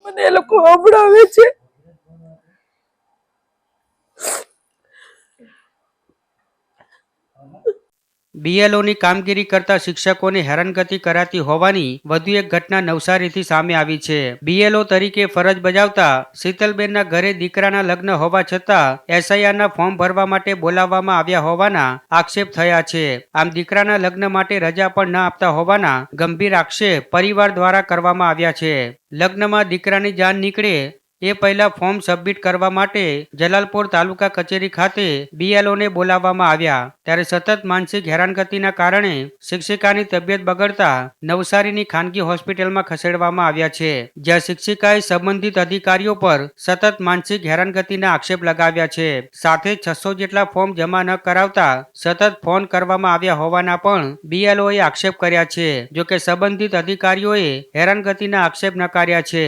મને એ લોકો સંભળાવે છે। બીએલઓની કામગીરી કરતા શિક્ષકોને હેરાનગતિ કરાતી હોવાની વધુ એક ઘટના નવસારીથી સામે આવી છે। બીએલઓ તરીકે ફરજ બજાવતા શીતલબેનના ઘરે દીકરાના લગ્ન હોવા છતાં એસઆઈઆરના ફોર્મ ભરવા માટે બોલાવવામાં આવ્યા હોવાના આક્ષેપ થયા છે। આમ દીકરાના લગ્ન માટે રજા પણ ન આપતા હોવાના ગંભીર આક્ષેપ પરિવાર દ્વારા કરવામાં આવ્યા છે। લગ્નમાં દીકરાની જાન નીકળે એ પહેલા ફોર્મ સબમિટ કરવા માટે જલાલપોર તાલુકા કચેરી ખાતે બીએલઓને બોલાવવામાં આવ્યા ત્યારે સતત માનસિક હેરાનગતિના કારણે શિક્ષિકાની તબિયત બગડતા નવસારીની ખાનગી હોસ્પિટલમાં ખસેડવામાં આવ્યા છે, જ્યાં શિક્ષિકાએ સંબંધિત અધિકારીઓ પર સતત માનસિક હેરાનગતિના આક્ષેપ લગાવ્યા છે। સાથે 600 જેટલા ફોર્મ જમા ન કરાવતા સતત ફોન કરવામાં આવ્યા હોવાના પણ બીએલઓએ આક્ષેપ કર્યા છે। જોકે સંબંધિત અધિકારીઓએ હેરાનગતિના આક્ષેપ નકાર્યા છે।